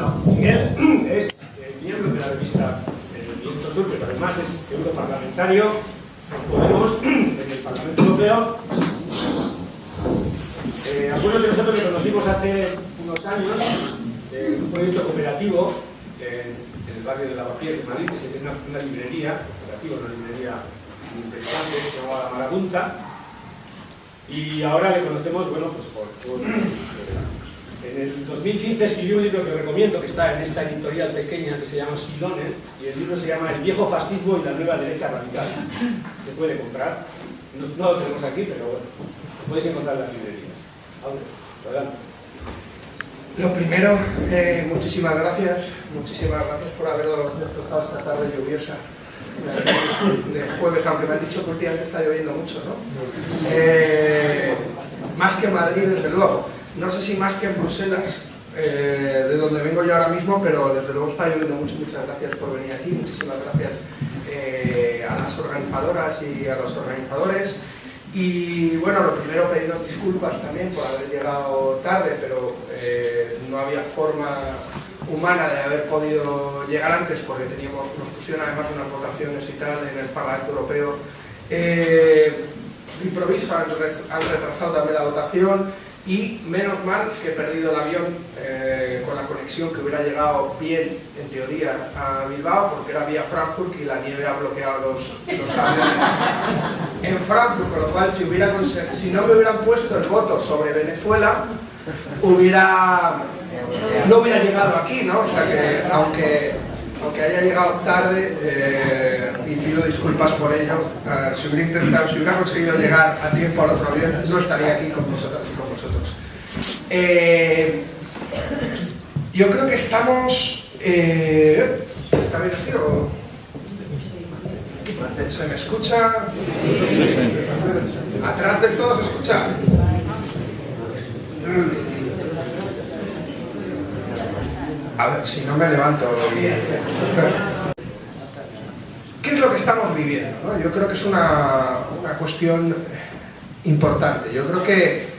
Bueno, Miguel es miembro de la revista Viento Sur, pero además es europarlamentario por Podemos en el Parlamento Europeo. Algunos de nosotros le conocimos hace unos años en un proyecto cooperativo en el barrio de Lavapiés de Madrid, que se tiene una librería cooperativa, una librería muy interesante, que se llama La Marabunta. Y ahora le conocemos, bueno, pues en el 2015 escribió un libro que recomiendo, que está en esta editorial pequeña que se llama Silone, y el libro se llama El viejo fascismo y la nueva derecha radical. Se puede comprar, no lo tenemos aquí, pero bueno, lo podéis encontrar en las librerías. Adelante. Lo primero, muchísimas gracias por haberos destrozado esta tarde lluviosa de jueves, aunque me han dicho que últimamente está lloviendo mucho, ¿no? Más que en Madrid, desde luego. No sé si más que en Bruselas, de donde vengo yo ahora mismo, pero desde luego está lloviendo mucho. Muchas gracias por venir aquí, muchísimas gracias a las organizadoras y a los organizadores. Y bueno, lo primero, pediros disculpas también por haber llegado tarde, pero no había forma humana de haber podido llegar antes, porque nos pusieron además unas votaciones y tal en el Parlamento Europeo. De improviso han retrasado también la votación. Y menos mal que he perdido el avión con la conexión, que hubiera llegado bien, en teoría, a Bilbao, porque era vía Frankfurt y la nieve ha bloqueado los aviones en Frankfurt, con lo cual si no me hubieran puesto el voto sobre Venezuela, no hubiera llegado aquí, ¿no? O sea que, aunque haya llegado tarde, y pido disculpas por ello, si hubiera conseguido llegar a tiempo al otro avión, no estaría aquí con vosotros. Yo creo que estamos... ¿Se está bien así o...? ¿Se me escucha? ¿Atrás del todo se escucha? A ver, si no me levanto bien. ¿Qué es lo que estamos viviendo, ¿no? Yo creo que es una cuestión importante. Yo creo que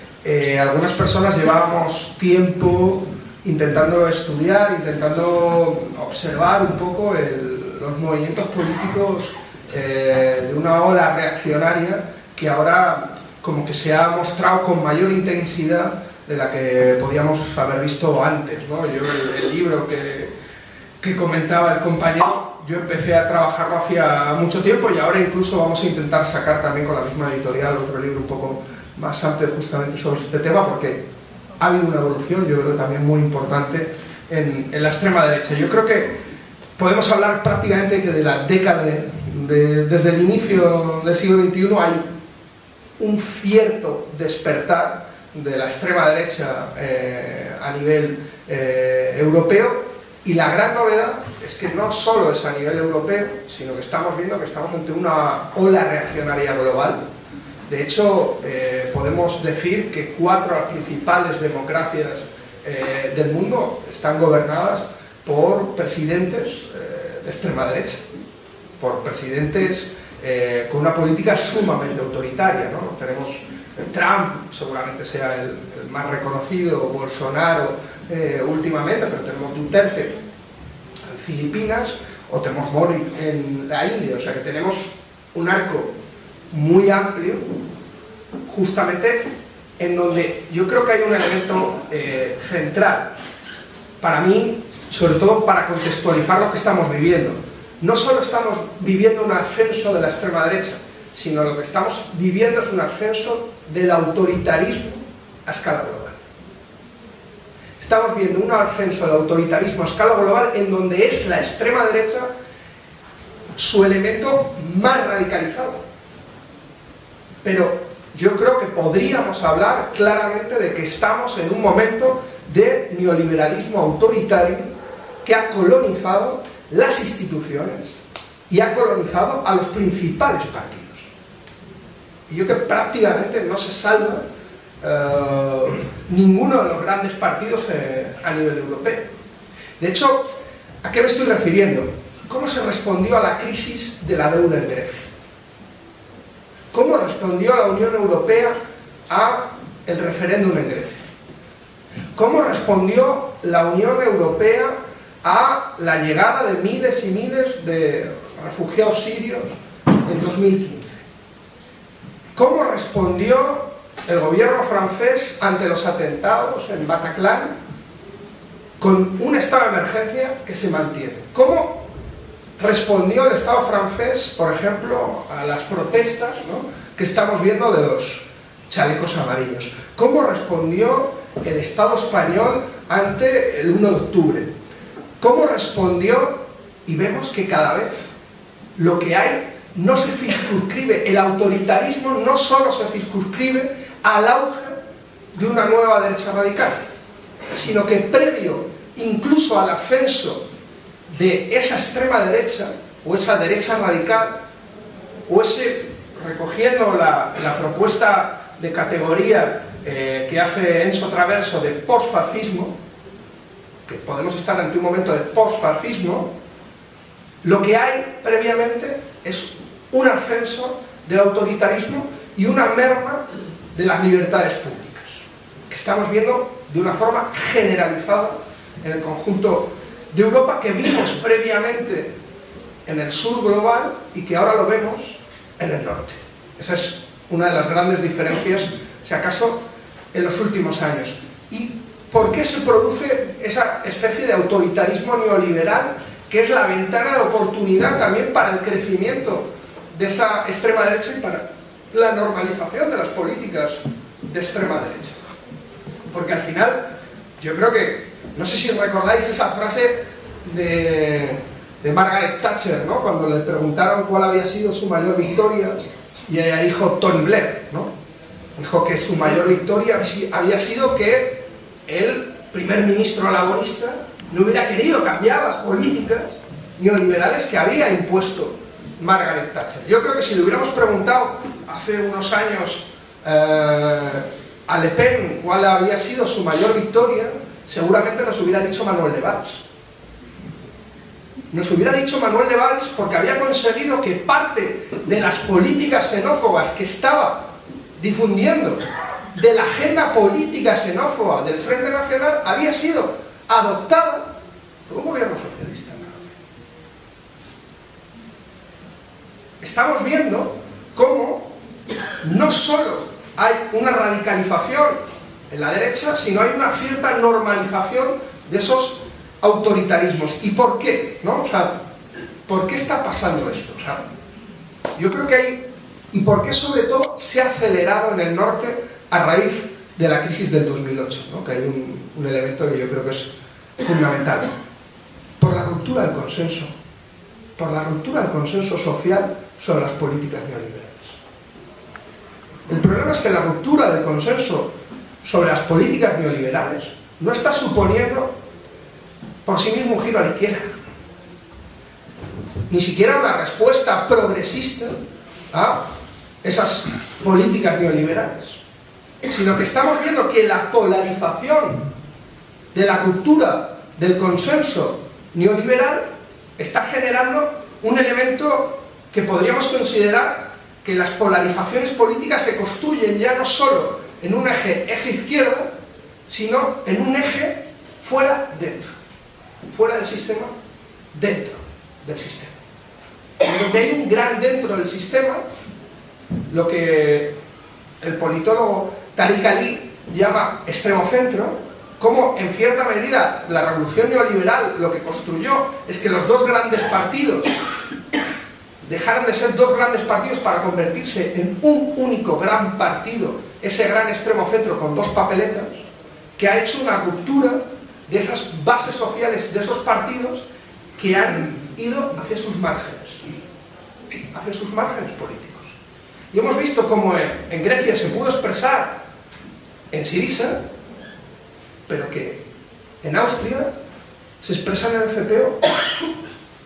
algunas personas llevábamos tiempo intentando estudiar, intentando observar un poco los movimientos políticos de una ola reaccionaria que ahora como que se ha mostrado con mayor intensidad de la que podíamos haber visto antes, ¿no? Yo el libro que comentaba el compañero, yo empecé a trabajarlo hacía mucho tiempo y ahora incluso vamos a intentar sacar también con la misma editorial otro libro un poco más amplio justamente sobre este tema, porque ha habido una evolución, yo creo también muy importante en la extrema derecha. Yo creo que podemos hablar prácticamente que de la década, desde el inicio del siglo XXI hay un cierto despertar de la extrema derecha a nivel europeo, y la gran novedad es que no solo es a nivel europeo, sino que estamos viendo que estamos ante una ola reaccionaria global. De hecho, podemos decir que 4 de las principales democracias del mundo están gobernadas por presidentes de extrema derecha, por presidentes con una política sumamente autoritaria, ¿no? Tenemos Trump, seguramente sea el más reconocido, Bolsonaro últimamente, pero tenemos Duterte en Filipinas, o tenemos Modi en la India, o sea que tenemos un arco muy amplio, justamente en donde yo creo que hay un elemento central para mí, sobre todo para contextualizar lo que estamos viviendo. No solo estamos viviendo un ascenso de la extrema derecha, sino lo que estamos viviendo es un ascenso del autoritarismo a escala global. Estamos viendo un ascenso del autoritarismo a escala global en donde es la extrema derecha su elemento más radicalizado. Pero yo creo que podríamos hablar claramente de que estamos en un momento de neoliberalismo autoritario que ha colonizado las instituciones y ha colonizado a los principales partidos. Y yo creo que prácticamente no se salva ninguno de los grandes partidos a nivel europeo. De hecho, ¿a qué me estoy refiriendo? ¿Cómo se respondió a la crisis de la deuda en Grecia? ¿Cómo respondió la Unión Europea al referéndum en Grecia? ¿Cómo respondió la Unión Europea a la llegada de miles y miles de refugiados sirios en 2015? ¿Cómo respondió el gobierno francés ante los atentados en Bataclan con un estado de emergencia que se mantiene? ¿Cómo respondió el Estado francés, por ejemplo, a las protestas, ¿no?, que estamos viendo de los chalecos amarillos? ¿Cómo respondió el Estado español ante el 1 de octubre? ¿Cómo respondió? Y vemos que cada vez lo que hay no se circunscribe, el autoritarismo no solo se circunscribe al auge de una nueva derecha radical, sino que previo incluso al ascenso de esa extrema derecha o esa derecha radical o ese, recogiendo la propuesta de categoría que hace Enzo Traverso de posfascismo, que podemos estar ante un momento de posfascismo, lo que hay previamente es un ascenso del autoritarismo y una merma de las libertades públicas, que estamos viendo de una forma generalizada en el conjunto de Europa, que vimos previamente en el sur global y que ahora lo vemos en el norte. Esa es una de las grandes diferencias, si acaso, en los últimos años. ¿Y por qué se produce esa especie de autoritarismo neoliberal, que es la ventana de oportunidad también para el crecimiento de esa extrema derecha y para la normalización de las políticas de extrema derecha? Porque al final, yo creo que, no sé si recordáis esa frase de Margaret Thatcher, ¿no?, cuando le preguntaron cuál había sido su mayor victoria, y ella dijo Tony Blair, ¿no? Dijo que su mayor victoria había sido que el primer ministro laborista no hubiera querido cambiar las políticas neoliberales que había impuesto Margaret Thatcher. Yo creo que si le hubiéramos preguntado hace unos años a Le Pen cuál había sido su mayor victoria, seguramente nos hubiera dicho Manuel de Valls. Nos hubiera dicho Manuel de Valls porque había conseguido que parte de las políticas xenófobas que estaba difundiendo, de la agenda política xenófoba del Frente Nacional, había sido adoptada por un gobierno socialista. Estamos viendo cómo no solo hay una radicalización en la derecha, sino hay una cierta normalización de esos autoritarismos. ¿Y por qué? ¿No? O sea, ¿por qué está pasando esto? O sea, yo creo que hay... ¿Y por qué sobre todo se ha acelerado en el norte a raíz de la crisis del 2008? ¿No? Que hay un elemento que yo creo que es fundamental. Por la ruptura del consenso. Por la ruptura del consenso social sobre las políticas neoliberales. El problema es que la ruptura del consenso sobre las políticas neoliberales no está suponiendo por sí mismo un giro a la izquierda, ni siquiera una respuesta progresista a esas políticas neoliberales, sino que estamos viendo que la polarización de la ruptura del consenso neoliberal está generando un elemento que podríamos considerar que las polarizaciones políticas se construyen ya no solo en un eje izquierda, sino en un eje fuera del sistema, dentro del sistema. Donde hay un gran dentro del sistema, lo que el politólogo Tariq Ali llama extremo centro, como en cierta medida la revolución neoliberal lo que construyó es que los dos grandes partidos dejaron de ser dos grandes partidos para convertirse en un único gran partido, ese gran extremo centro con dos papeletas, que ha hecho una ruptura de esas bases sociales de esos partidos que han ido hacia sus márgenes políticos. Y hemos visto cómo en Grecia se pudo expresar en Syriza, pero que en Austria se expresa en el CPO,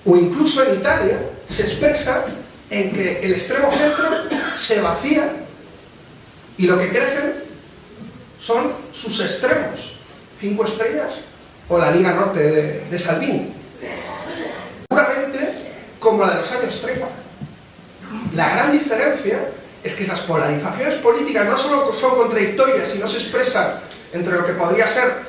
o incluso en Italia se expresa en que el extremo centro se vacía y lo que crecen son sus extremos, 5 estrellas o la Liga Norte de Salvini, puramente como la de los años 30. La gran diferencia es que esas polarizaciones políticas no solo son contradictorias, sino se expresan entre lo que podría ser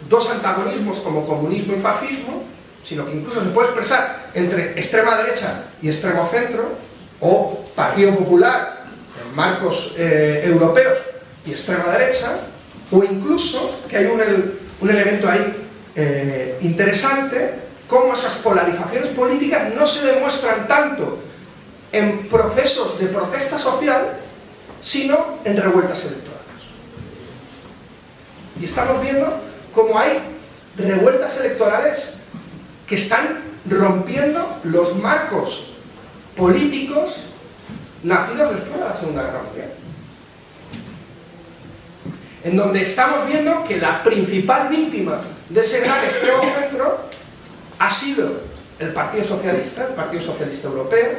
dos antagonismos como comunismo y fascismo, sino que incluso se puede expresar entre extrema derecha y extremo centro, o Partido Popular en marcos europeos y extrema derecha, o incluso que hay un elemento ahí interesante, cómo esas polarizaciones políticas no se demuestran tanto en procesos de protesta social, sino en revueltas electorales. Y estamos viendo cómo hay revueltas electorales que están rompiendo los marcos políticos nacidos después de la Segunda Guerra Mundial, en donde estamos viendo que la principal víctima de ese gran extremo centro ha sido el Partido Socialista Europeo,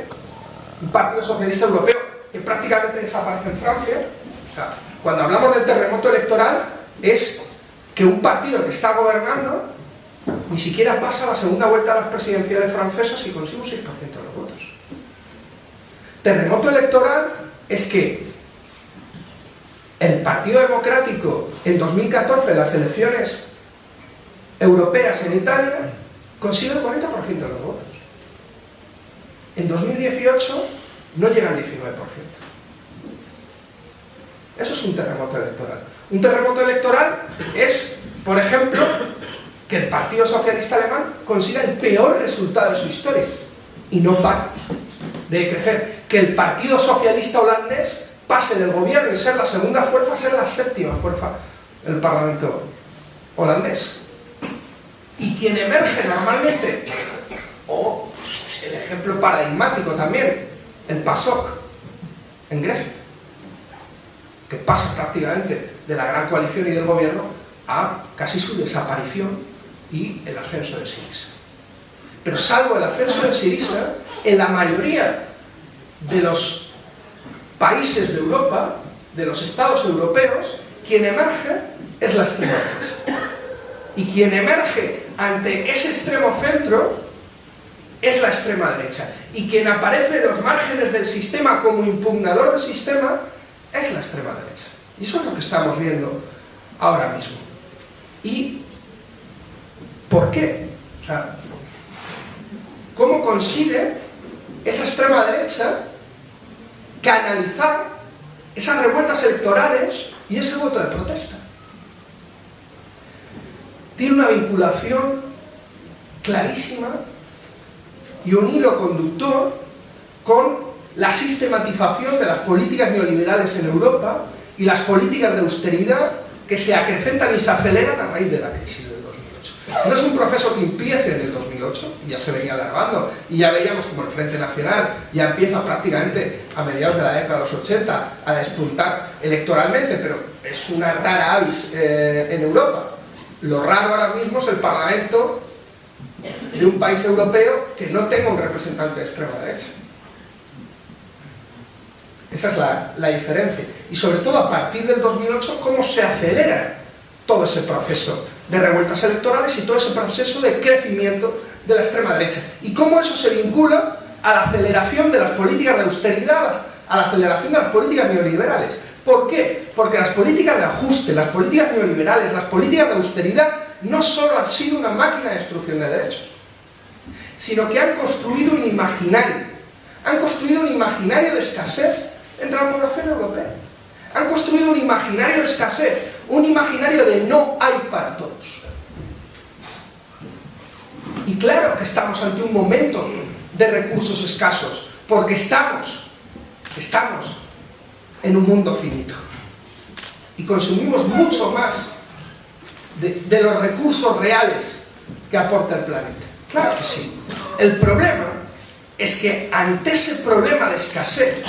un Partido Socialista Europeo que prácticamente desaparece en Francia. O sea, cuando hablamos del terremoto electoral, es que un partido que está gobernando ni siquiera pasa la segunda vuelta a las presidenciales francesas y consigue un 6% de los votos. Terremoto electoral es que el Partido Democrático en 2014, en las elecciones europeas en Italia, consigue el 40% de los votos. En 2018 no llega al 19%. Eso es un terremoto electoral. Un terremoto electoral es, por ejemplo, que el Partido Socialista Alemán consiga el peor resultado de su historia y no para de crecer. Que el Partido Socialista Holandés pase del gobierno y ser la segunda fuerza a ser la séptima fuerza del Parlamento holandés. Y quien emerge normalmente, o el ejemplo paradigmático también, el PASOK en Grecia, que pasa prácticamente de la gran coalición y del gobierno a casi su desaparición y el ascenso de Syriza. Pero salvo el ascenso de Syriza, en la mayoría de los países de Europa, de los estados europeos, quien emerge es la extrema derecha. Y quien emerge ante ese extremo centro es la extrema derecha. Y quien aparece en los márgenes del sistema como impugnador del sistema es la extrema derecha. Y eso es lo que estamos viendo ahora mismo. ¿Y por qué? O sea, ¿cómo consigue esa extrema derecha canalizar esas revueltas electorales y ese voto de protesta? Tiene una vinculación clarísima y un hilo conductor con la sistematización de las políticas neoliberales en Europa y las políticas de austeridad que se acrecentan y se aceleran a raíz de la crisis del 2008. No es un proceso que empiece en el 2008 y ya se venía alargando, y ya veíamos como el Frente Nacional ya empieza prácticamente a mediados de la década de los 80 a despuntar electoralmente, pero es una rara avis en Europa. Lo raro ahora mismo es el Parlamento de un país europeo que no tenga un representante de extrema derecha. Esa es la diferencia. Y sobre todo a partir del 2008, cómo se acelera todo ese proceso de revueltas electorales y todo ese proceso de crecimiento de la extrema derecha. Y cómo eso se vincula a la aceleración de las políticas de austeridad, a la aceleración de las políticas neoliberales. ¿Por qué? Porque las políticas de ajuste, las políticas neoliberales, las políticas de austeridad no solo han sido una máquina de destrucción de derechos, sino que han construido un imaginario. Han construido un imaginario de escasez entre la población europea. Han construido un imaginario de escasez, un imaginario de no hay para todos. Y claro que estamos ante un momento de recursos escasos, porque estamos en un mundo finito. Y consumimos mucho más de los recursos reales que aporta el planeta. Claro que sí. El problema es que ante ese problema de escasez,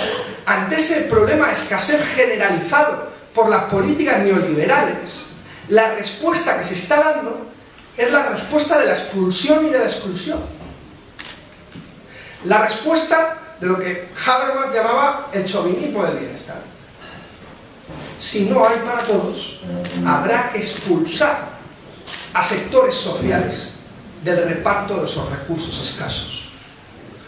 ante ese problema de escasez generalizado por las políticas neoliberales, la respuesta que se está dando es la respuesta de la expulsión y de la exclusión. La respuesta de lo que Habermas llamaba el chauvinismo del bienestar. Si no hay para todos, habrá que expulsar a sectores sociales del reparto de esos recursos escasos.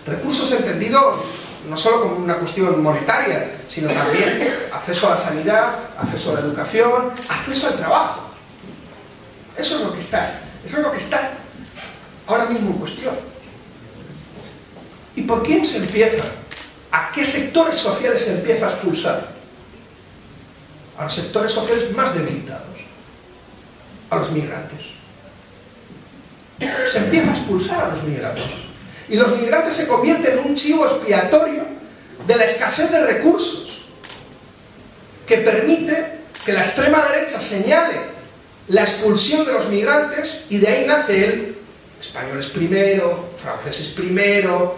Recursos entendidos no solo como una cuestión monetaria, sino también acceso a la sanidad, acceso a la educación, acceso al trabajo. Eso es lo que está ahora mismo en cuestión. ¿Y por quién se empieza? ¿A qué sectores sociales se empieza a expulsar? A los sectores sociales más debilitados, a los migrantes. Se empieza a expulsar a los migrantes. Y los migrantes se convierten en un chivo expiatorio de la escasez de recursos, que permite que la extrema derecha señale la expulsión de los migrantes, y de ahí nace el españoles primero, franceses primero,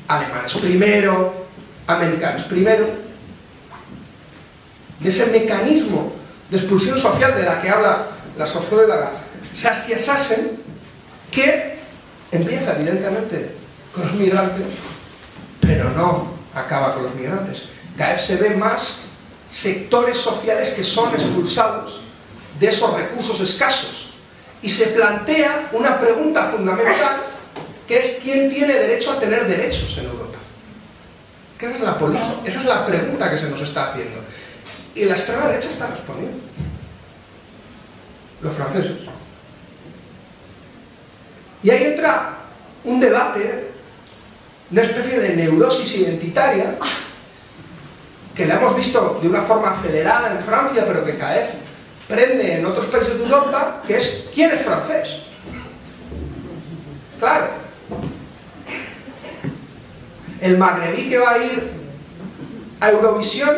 alemanes primero, americanos primero. De ese mecanismo de expulsión social de la que habla la socióloga Saskia Sassen, que empieza evidentemente con los migrantes, pero no acaba con los migrantes. Cada vez se ven más sectores sociales que son expulsados de esos recursos escasos, y se plantea una pregunta fundamental, que es ¿quién tiene derecho a tener derechos en Europa? Que esa es la pregunta que se nos está haciendo, y la extrema derecha está respondiendo. Los franceses. Y ahí entra un debate, una especie de neurosis identitaria, que la hemos visto de una forma acelerada en Francia, pero que cada vez prende en otros países de Europa, que es ¿quién es francés? Claro, el magrebí que va a ir a Eurovisión,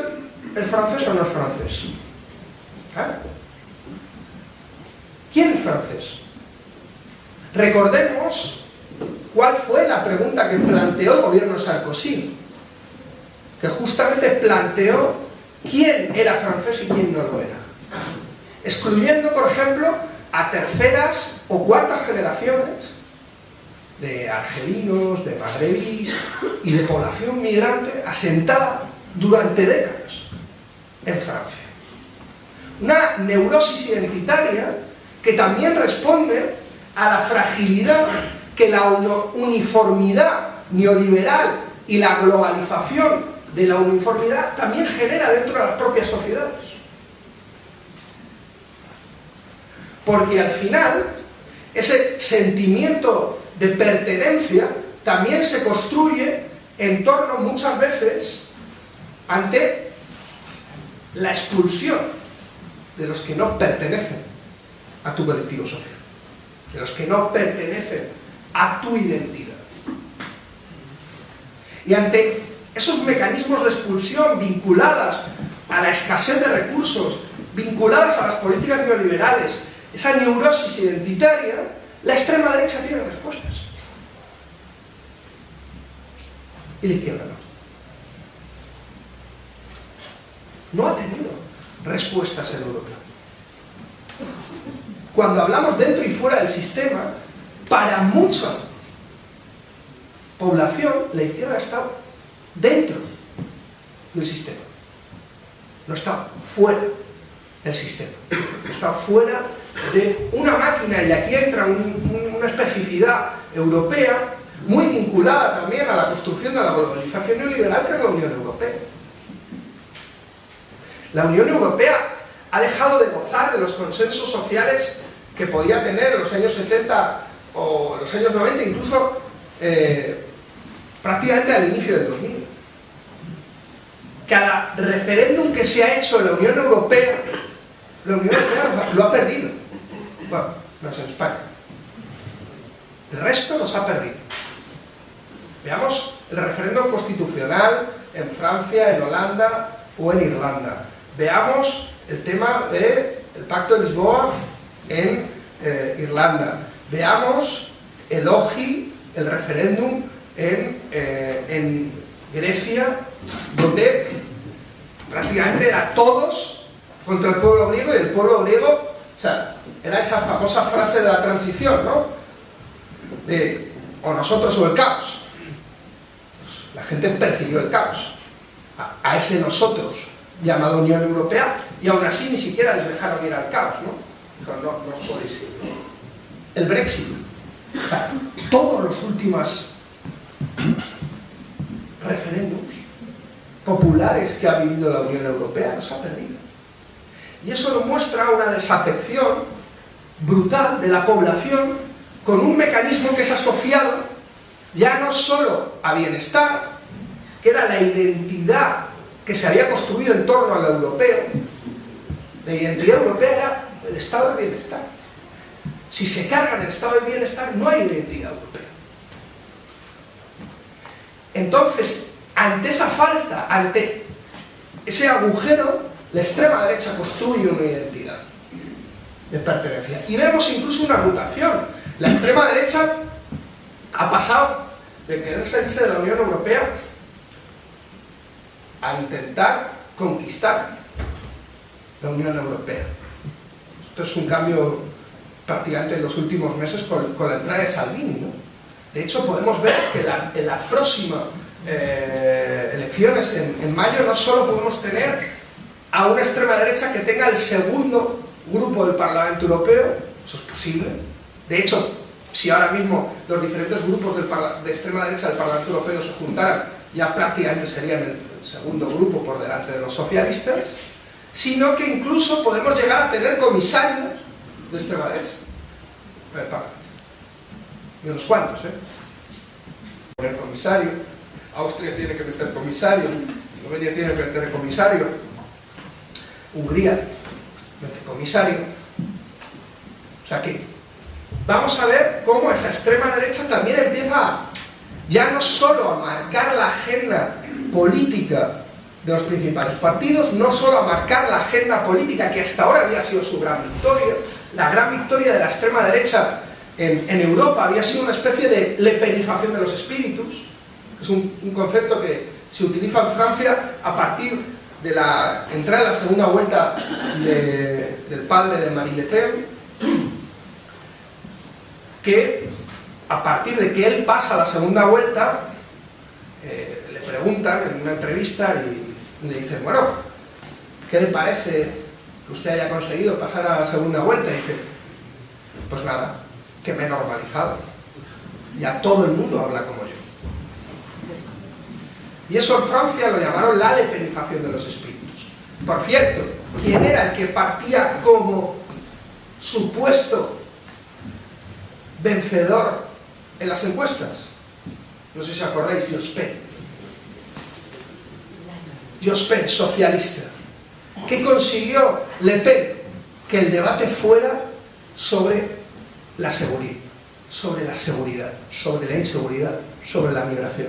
¿es francés o no es francés? ¿Claro? ¿Quién es francés? Recordemos cuál fue la pregunta que planteó el gobierno de Sarkozy, que justamente planteó quién era francés y quién no lo era, excluyendo, por ejemplo, a terceras o cuartas generaciones de argelinos, de magrebís y de población migrante asentada durante décadas en Francia. Una neurosis identitaria que también responde a la fragilidad que la uniformidad neoliberal y la globalización de la uniformidad también genera dentro de las propias sociedades. Porque al final, ese sentimiento de pertenencia también se construye en torno muchas veces ante la expulsión de los que no pertenecen a tu colectivo social, de los que no pertenecen a tu identidad. Y ante esos mecanismos de expulsión vinculadas a la escasez de recursos, vinculadas a las políticas neoliberales, esa neurosis identitaria, la extrema derecha tiene respuestas. Y la izquierda no. No ha tenido respuestas en Europa. Cuando hablamos dentro y fuera del sistema, para mucha población, la izquierda está dentro del sistema. No está fuera del sistema. Está fuera de una máquina, y aquí entra una especificidad europea muy vinculada también a la construcción de la globalización neoliberal, que es la Unión Europea. La Unión Europea ha dejado de gozar de los consensos sociales que podía tener en los años 70 o los años 90, incluso prácticamente al inicio del 2000. Cada referéndum que se ha hecho en la Unión Europea lo ha perdido. Bueno, no es en España. El resto los ha perdido. Veamos el referéndum constitucional en Francia, en Holanda o en Irlanda. Veamos el tema del Pacto de Lisboa en Irlanda. Veamos el OGI, el referéndum en Grecia, donde prácticamente era todos contra el pueblo griego, y el pueblo griego, o sea, era esa famosa frase de la transición, ¿no? De o nosotros o el caos. Pues la gente percibió el caos a ese nosotros llamado Unión Europea, y aún así ni siquiera les dejaron ir al caos, ¿no? Dijeron, no os podéis ir. El Brexit, o sea, todos los últimos referéndums populares que ha vivido la Unión Europea los ha perdido. Y eso demuestra una desafección brutal de la población con un mecanismo que es asociado ya no solo a bienestar, que era la identidad que se había construido en torno al europeo. La identidad europea era el estado de bienestar. Si se cargan el estado de bienestar, no hay identidad europea. Entonces, ante esa falta, ante ese agujero, la extrema derecha construye una identidad de pertenencia. Y vemos incluso una mutación. La extrema derecha ha pasado de querer salirse de la Unión Europea a intentar conquistar la Unión Europea. Esto es un cambio prácticamente en los últimos meses con la entrada de Salvini, ¿no? De hecho, podemos ver que en la próxima elecciones en mayo no solo podemos tener a una extrema derecha que tenga el segundo grupo del Parlamento Europeo, eso es posible. De hecho, si ahora mismo los diferentes grupos de extrema derecha del Parlamento Europeo se juntaran, ya prácticamente serían el segundo grupo por delante de los socialistas, sino que incluso podemos llegar a tener comisarios de extrema derecha. Y unos cuantos, poner comisario, Austria tiene que meter comisario, Eslovenia tiene que meter comisario, Hungría mete comisario. O sea que vamos a ver cómo esa extrema derecha también empieza ya no solo a marcar la agenda política de los principales partidos, no solo a marcar la agenda política que hasta ahora había sido su gran victoria. La gran victoria de la extrema derecha en Europa había sido una especie de lepenización de los espíritus. Es un concepto que se utiliza en Francia a partir de la entrada en la segunda vuelta del padre de Marine Le Pen, que a partir de que él pasa a la segunda vuelta, le preguntan en una entrevista y le dicen, bueno, ¿qué le parece que usted haya conseguido pasar a la segunda vuelta? Y dice, pues nada, que me he normalizado, ya todo el mundo habla como yo. Y eso en Francia lo llamaron la lepenización de los espíritus. Por cierto, ¿quién era el que partía como supuesto vencedor en las encuestas? No sé si acordáis, Jospin. Jospin, socialista. ¿Qué consiguió Le Pen? Que el debate fuera sobre la seguridad, sobre la inseguridad, sobre la migración.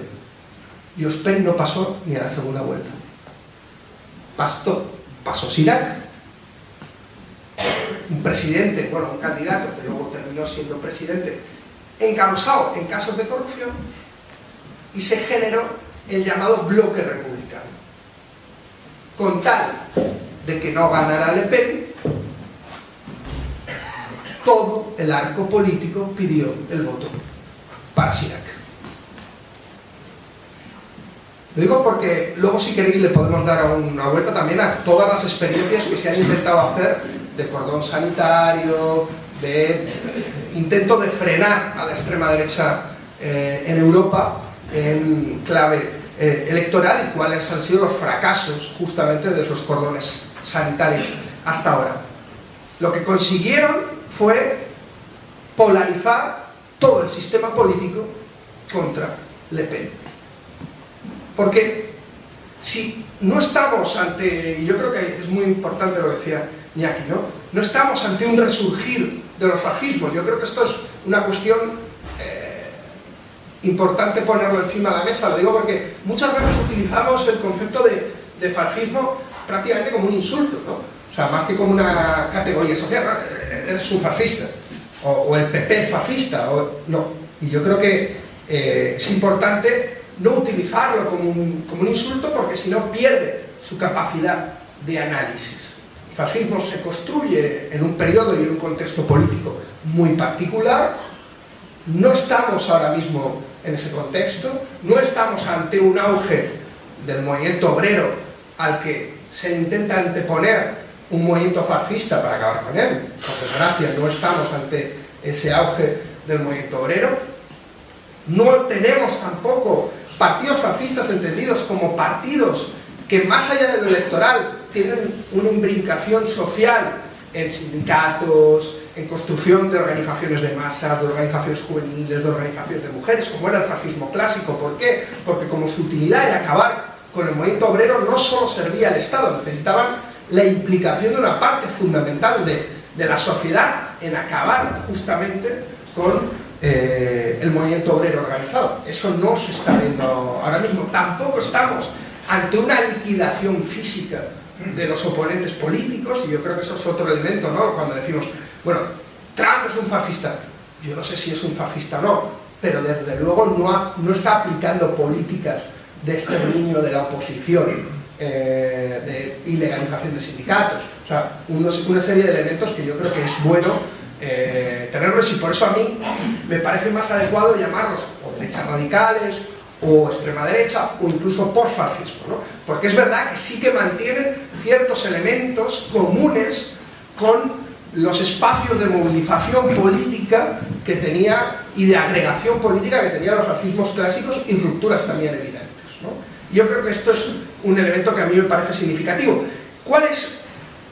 Jospin no pasó ni a la segunda vuelta. Pasó Chirac, un presidente, bueno, un candidato que luego terminó siendo presidente, encausado en casos de corrupción, y se generó el llamado bloque republicano. Con tal de que no ganara Le Pen, todo el arco político pidió el voto para Chirac. Lo digo porque luego, si queréis, le podemos dar una vuelta también a todas las experiencias que se han intentado hacer de cordón sanitario, de intento de frenar a la extrema derecha en Europa en clave electoral, y cuáles han sido los fracasos justamente de esos cordones sanitarios hasta ahora. Lo que consiguieron fue polarizar todo el sistema político contra Le Pen. Porque si no estamos ante, y yo creo que es muy importante lo que decía Iñaki, no estamos ante un resurgir de los fascismos. Yo creo que esto es una cuestión importante ponerlo encima de la mesa. Lo digo porque muchas veces utilizamos el concepto de fascismo prácticamente como un insulto, ¿no? O sea, más que como una categoría social, ¿no? Eres un fascista, o el PP fascista, no. Y yo creo que es importante no utilizarlo como un insulto, porque si no pierde su capacidad de análisis. El fascismo se construye en un periodo y en un contexto político muy particular. No estamos ahora mismo en ese contexto, no estamos ante un auge del movimiento obrero al que se intenta anteponer un movimiento fascista para acabar con él. Por desgracia, no estamos ante ese auge del movimiento obrero. No tenemos tampoco partidos fascistas entendidos como partidos que, más allá de lo electoral, tienen una imbricación social en sindicatos, en construcción de organizaciones de masa, de organizaciones juveniles, de organizaciones de mujeres, como era el fascismo clásico. ¿Por qué? Porque como su utilidad era acabar con el movimiento obrero, no solo servía al Estado, necesitaban la implicación de una parte fundamental de la sociedad en acabar justamente con el movimiento obrero organizado. Eso no se está viendo ahora mismo. Tampoco estamos ante una liquidación física de los oponentes políticos, y yo creo que eso es otro elemento, ¿no? Cuando decimos, bueno, Trump es un fascista. Yo no sé si es un fascista o no, pero desde luego no está aplicando políticas de exterminio de la oposición, de ilegalización de sindicatos. O sea, una serie de elementos que yo creo que es bueno tenerlos, y por eso a mí me parece más adecuado llamarlos o derechas radicales, o extrema derecha, o incluso postfascismo, ¿no? Porque es verdad que sí que mantienen ciertos elementos comunes con los espacios de movilización política que tenía y de agregación política que tenían los fascismos clásicos, y rupturas también evidentes, ¿no? Yo creo que esto es un elemento que a mí me parece significativo. ¿Cuál es?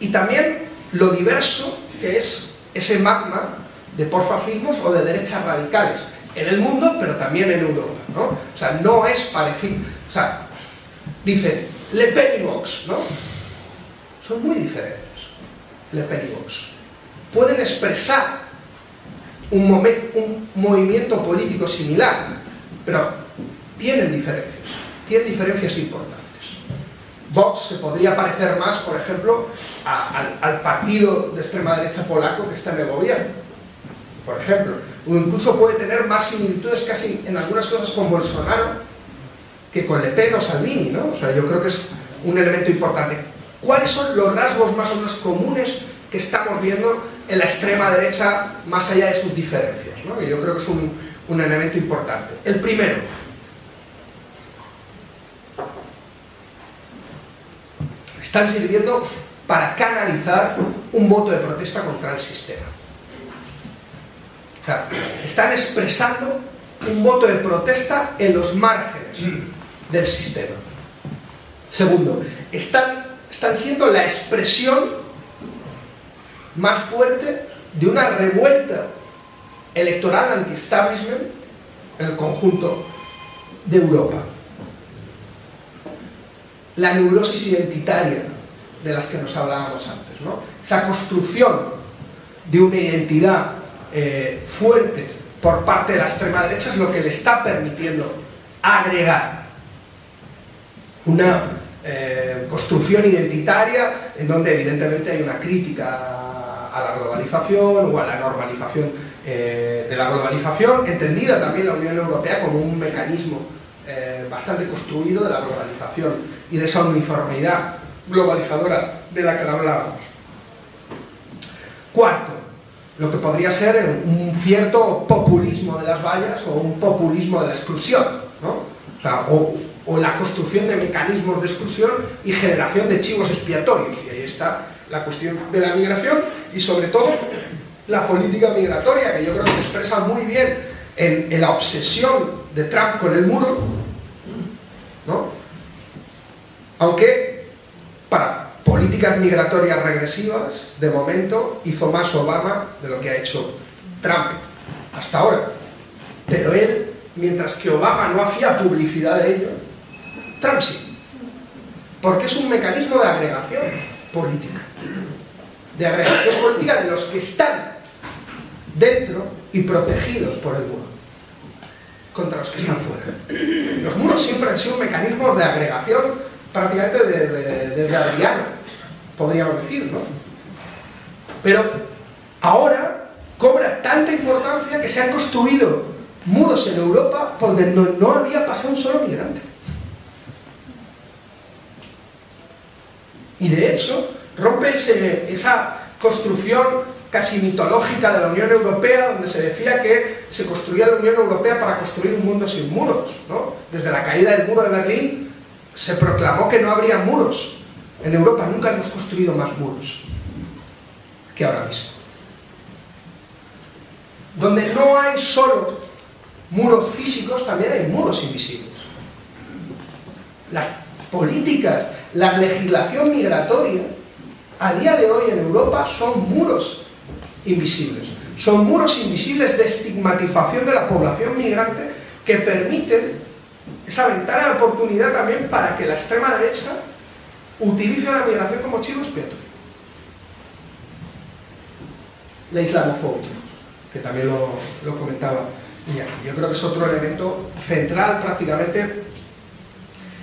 Y también lo diverso que es ese magma de postfascismos o de derechas radicales en el mundo, pero también en Europa, ¿no? O sea, no es parecido. O sea, dicen Le Pen y Vox, ¿no? Son muy diferentes, Le Pen y Vox. Pueden expresar un movimiento político similar, pero tienen diferencias importantes. Vox se podría parecer más, por ejemplo, al partido de extrema derecha polaco que está en el gobierno, por ejemplo, o incluso puede tener más similitudes casi en algunas cosas con Bolsonaro que con Le Pen o Salvini, ¿no? O sea, yo creo que es un elemento importante. ¿Cuáles son los rasgos más o menos comunes que estamos viendo en la extrema derecha más allá de sus diferencias, ¿no? Y yo creo que es un elemento importante. El primero, están sirviendo para canalizar un voto de protesta contra el sistema. O sea, están expresando un voto de protesta en los márgenes del sistema. Segundo, están siendo la expresión más fuerte de una revuelta electoral anti-establishment en el conjunto de Europa. La neurosis identitaria de las que nos hablábamos antes, ¿no? Esa construcción de una identidad fuerte por parte de la extrema derecha es lo que le está permitiendo agregar una construcción identitaria en donde evidentemente hay una crítica a la globalización o a la normalización de la globalización, entendida también la Unión Europea como un mecanismo bastante construido de la globalización y de esa uniformidad globalizadora de la que hablábamos. Cuarto, lo que podría ser un cierto populismo de las vallas o un populismo de la exclusión, ¿no? O sea, o la construcción de mecanismos de exclusión y generación de chivos expiatorios. Y ahí está la cuestión de la migración y sobre todo la política migratoria, que yo creo que se expresa muy bien en la obsesión de Trump con el muro, ¿no? Aunque para políticas migratorias regresivas, de momento, hizo más Obama de lo que ha hecho Trump hasta ahora. Pero él, mientras que Obama no hacía publicidad de ello, Trump sí. Porque es un mecanismo de agregación política. De agregación política de los que están dentro y protegidos por el muro, contra los que están fuera. Los muros siempre han sido mecanismos de agregación prácticamente desde Adriano, podríamos decir, ¿no? Pero ahora cobra tanta importancia que se han construido muros en Europa por donde no había pasado un solo migrante. Y de hecho, rompe esa construcción casi mitológica de la Unión Europea, donde se decía que se construía la Unión Europea para construir un mundo sin muros, ¿no? Desde la caída del muro de Berlín se proclamó que no habría muros. En Europa nunca hemos construido más muros que ahora mismo. Donde no hay solo muros físicos, también hay muros invisibles. Las políticas, la legislación migratoria, a día de hoy en Europa son muros invisibles. Son muros invisibles de estigmatización de la población migrante que permiten esa ventana de oportunidad también para que la extrema derecha utilice la migración como chivo expiatorio. La islamofobia, que también lo comentaba Iñaki. Yo creo que es otro elemento central prácticamente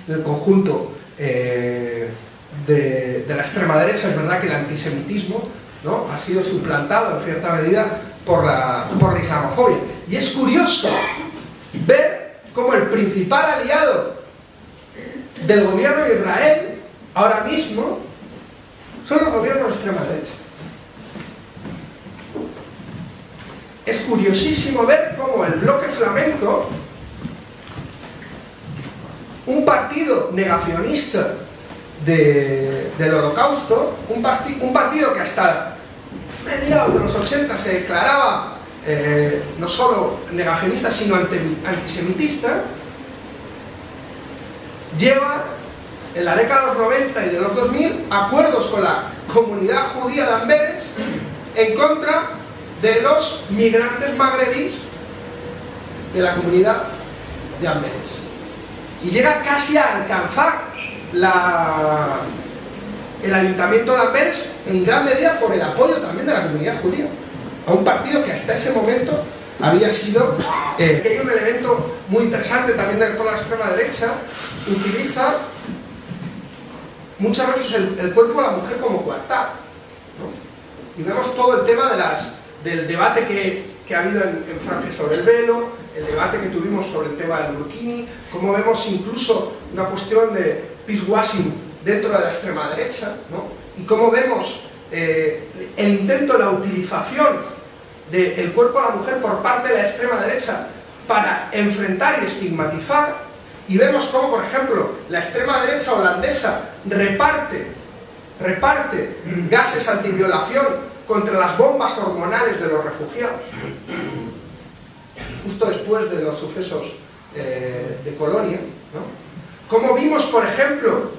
del conjunto de la extrema derecha. Es verdad que el antisemitismo, ¿no?, ha sido suplantado en cierta medida por la islamofobia. Y es curioso ver cómo el principal aliado del gobierno de Israel ahora mismo son los gobiernos de extrema derecha. Es curiosísimo ver cómo el bloque flamenco, un partido negacionista del Holocausto, un partido que hasta mediados de los 80 se declaraba no solo negacionista sino antisemitista, lleva en la década de los 90 y de los 2000 acuerdos con la comunidad judía de Amberes en contra de los migrantes magrebíes de la comunidad de Amberes, y llega casi a alcanzar el ayuntamiento de Amberes en gran medida por el apoyo también de la comunidad judía a un partido que hasta ese momento había sido que hay un elemento muy interesante también de toda la extrema derecha, utiliza muchas veces el cuerpo de la mujer como coartada, ¿no? Y vemos todo el tema del debate que ha habido en Francia sobre el velo, el debate que tuvimos sobre el tema del burkini, cómo vemos incluso una cuestión de peace-washing dentro de la extrema derecha, ¿no? Y cómo vemos el intento de la utilización del cuerpo de la mujer por parte de la extrema derecha para enfrentar y estigmatizar, y vemos cómo, por ejemplo, la extrema derecha holandesa reparte gases antiviolación contra las bombas hormonales de los refugiados, justo después de los sucesos de Colonia, ¿no? Como vimos, por ejemplo,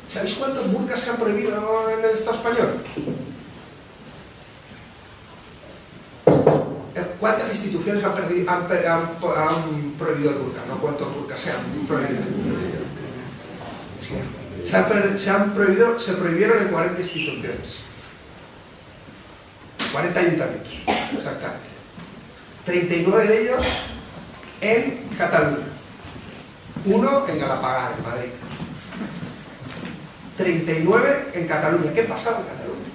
¿sabéis cuántos burkas se han prohibido en el Estado español? ¿Cuántas instituciones han prohibido el burka? ¿No? ¿Cuántos burkas se han prohibido? Se prohibieron en 40 instituciones. 40 ayuntamientos, exactamente. 39 de ellos en Cataluña. Uno en Galapagar, en Madrid. 39 en Cataluña. ¿Qué pasaba en Cataluña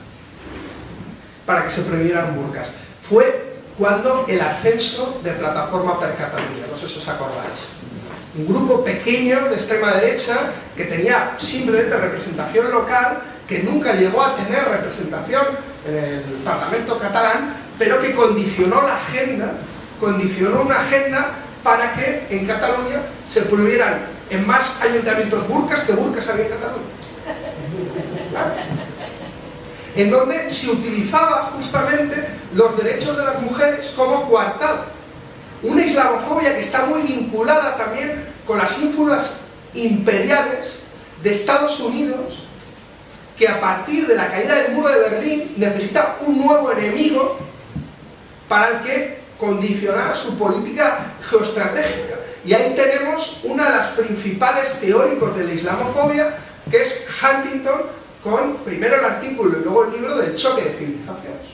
para que se prohibieran burkas? Fue cuando el ascenso de Plataforma per Catalunya, no sé si os acordáis. Un grupo pequeño de extrema derecha que tenía simplemente representación local, que nunca llegó a tener representación en el Parlamento catalán, pero que condicionó una agenda para que en Cataluña se prohibieran en más ayuntamientos burkas que burkas había en Cataluña. En donde se utilizaba justamente los derechos de las mujeres como coartada. Una islamofobia que está muy vinculada también con las ínfulas imperiales de Estados Unidos, que a partir de la caída del muro de Berlín necesita un nuevo enemigo para el que condicionar su política geoestratégica. Y ahí tenemos una de las principales teóricos de la islamofobia, que es Huntington, con primero el artículo y luego el libro del choque de civilizaciones,